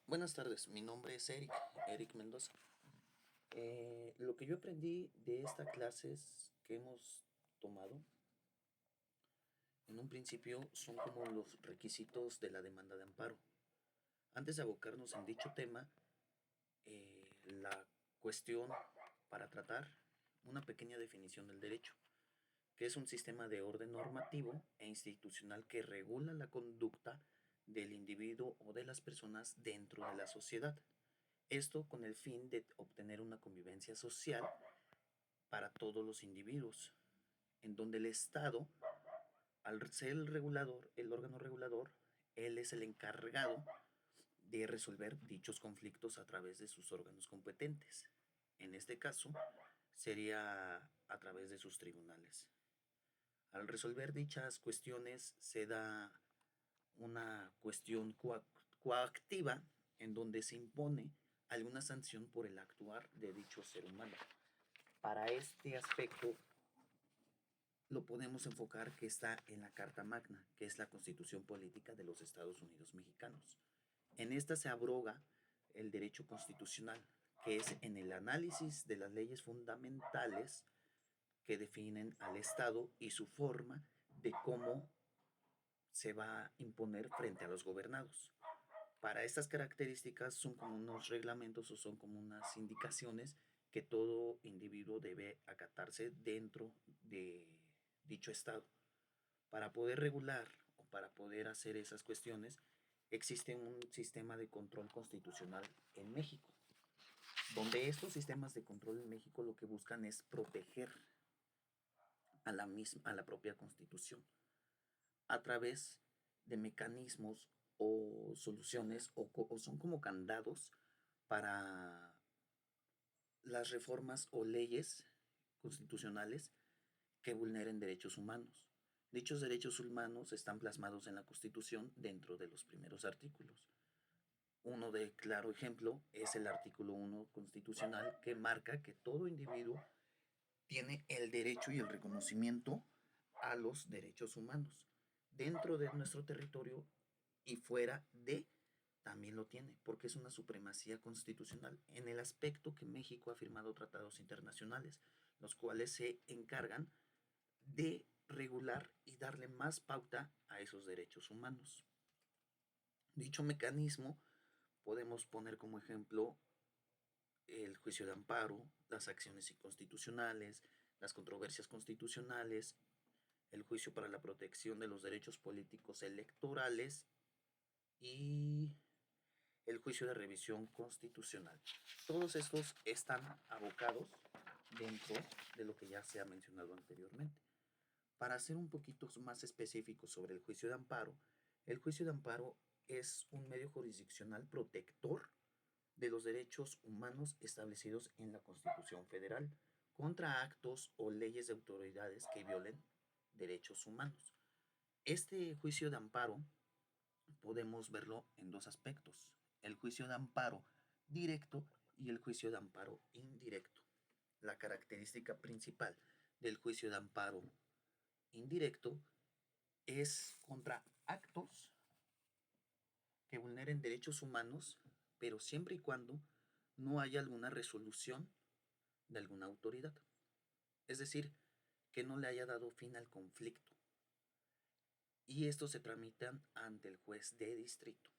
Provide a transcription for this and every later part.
Buenas tardes, mi nombre es Eric Mendoza. Lo que yo aprendí de esta clases que hemos tomado, en un principio, son como los requisitos de la demanda de amparo. Antes de abocarnos en dicho tema, la cuestión para tratar una pequeña definición del derecho, que es un sistema de orden normativo e institucional que regula la conducta del individuo o de las personas dentro de la sociedad. Esto con el fin de obtener una convivencia social para todos los individuos, en donde el Estado, al ser el regulador, el órgano regulador, él es el encargado de resolver dichos conflictos a través de sus órganos competentes. En este caso, sería a través de sus tribunales. Al resolver dichas cuestiones se da una cuestión coactiva en donde se impone alguna sanción por el actuar de dicho ser humano. Para este aspecto lo podemos enfocar que está en la Carta Magna, que es la Constitución Política de los Estados Unidos Mexicanos. En esta se abroga el derecho constitucional, que es en el análisis de las leyes fundamentales que definen al Estado y su forma de cómo se va a imponer frente a los gobernados. Para estas características son como unos reglamentos o son como unas indicaciones que todo individuo debe acatarse dentro de dicho estado. Para poder regular o para poder hacer esas cuestiones, existe un sistema de control constitucional en México, donde estos sistemas de control en México lo que buscan es proteger a la propia constitución a través de mecanismos o soluciones o son como candados para las reformas o leyes constitucionales que vulneren derechos humanos. Dichos derechos humanos están plasmados en la Constitución dentro de los primeros artículos. Uno de claro ejemplo es el artículo 1 constitucional que marca que todo individuo tiene el derecho y el reconocimiento a los derechos humanos dentro de nuestro territorio y fuera de también lo tiene, porque es una supremacía constitucional en el aspecto que México ha firmado tratados internacionales, los cuales se encargan de regular y darle más pauta a esos derechos humanos. Dicho mecanismo podemos poner como ejemplo el juicio de amparo, las acciones inconstitucionales, las controversias constitucionales, el juicio para la protección de los derechos políticos electorales y el juicio de revisión constitucional. Todos estos están abocados dentro de lo que ya se ha mencionado anteriormente. Para ser un poquito más específicos sobre el juicio de amparo es un medio jurisdiccional protector de los derechos humanos establecidos en la Constitución Federal contra actos o leyes de autoridades que violen derechos humanos. Este juicio de amparo podemos verlo en dos aspectos, el juicio de amparo directo y el juicio de amparo indirecto. La característica principal del juicio de amparo indirecto es contra actos que vulneren derechos humanos, pero siempre y cuando no haya alguna resolución de alguna autoridad. Es decir, que no le haya dado fin al conflicto. Y estos se tramitan ante el juez de distrito.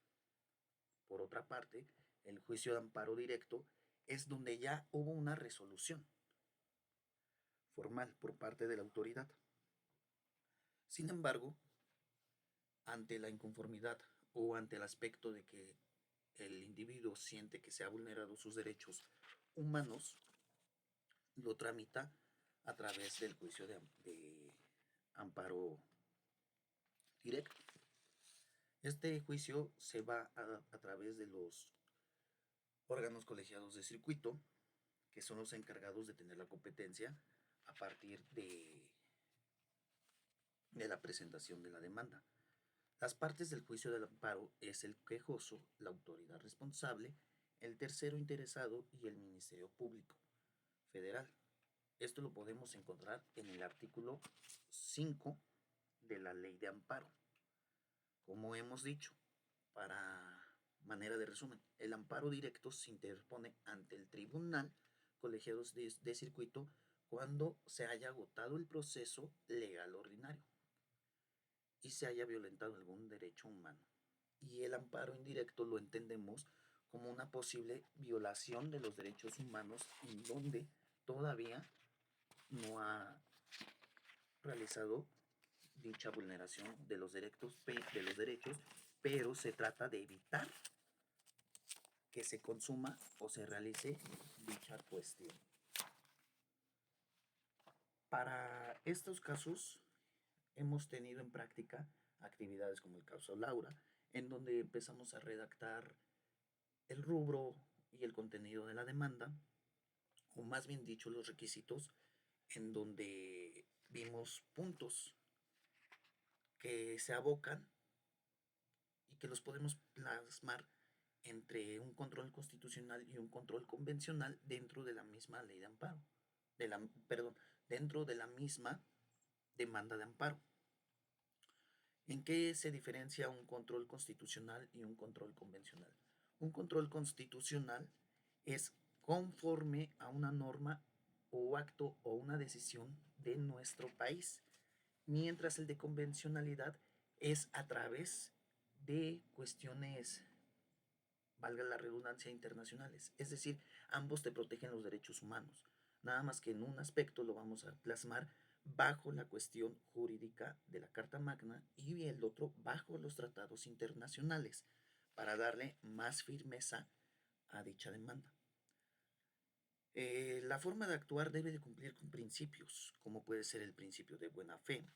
Por otra parte, el juicio de amparo directo es donde ya hubo una resolución formal por parte de la autoridad. Sin embargo, ante la inconformidad o ante el aspecto de que el individuo siente que se ha vulnerado sus derechos humanos, lo tramita a través del juicio de amparo directo. Este juicio se va a través de los órganos colegiados de circuito, que son los encargados de tener la competencia a partir de la presentación de la demanda. Las partes del juicio del amparo es el quejoso, la autoridad responsable, el tercero interesado y el Ministerio Público Federal. Esto lo podemos encontrar en el artículo 5 de la Ley de Amparo. Como hemos dicho, para Manera de resumen, el amparo directo se interpone ante el tribunal colegiado de circuito cuando se haya agotado el proceso legal ordinario y se haya violentado algún derecho humano. Y el amparo indirecto lo entendemos como una posible violación de los derechos humanos en donde todavía no ha realizado dicha vulneración de los derechos, pero se trata de evitar que se consuma o se realice dicha cuestión. Para estos casos hemos tenido en práctica actividades como el caso Laura, en donde empezamos a redactar el rubro y el contenido de la demanda, o más bien dicho los requisitos, en donde vimos puntos que se abocan y que los podemos plasmar entre un control constitucional y un control convencional dentro de la misma ley de amparo, perdón, dentro de la misma demanda de amparo. ¿En qué se diferencia un control constitucional y un control convencional? Un control constitucional es conforme a una norma o acto o una decisión de nuestro país, mientras el de convencionalidad es a través de cuestiones, valga la redundancia, internacionales. Es decir, ambos te protegen los derechos humanos. Nada más que en un aspecto lo vamos a plasmar bajo la cuestión jurídica de la Carta Magna y el otro bajo los tratados internacionales para darle más firmeza a dicha demanda. La forma de actuar debe de cumplir con principios, como puede ser el principio de buena fe,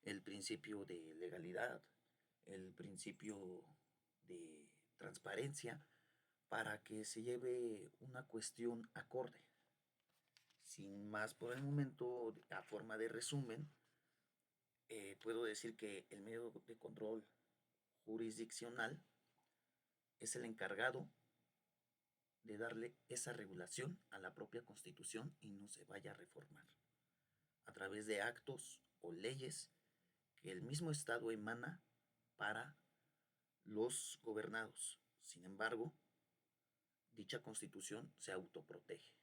el principio de legalidad, el principio de transparencia, para que se lleve una cuestión acorde. Sin más por el momento, a forma de resumen, puedo decir que el medio de control jurisdiccional es el encargado de darle esa regulación a la propia Constitución y no se vaya a reformar a través de actos o leyes que el mismo Estado emana para los gobernados. Sin embargo, dicha Constitución se autoprotege.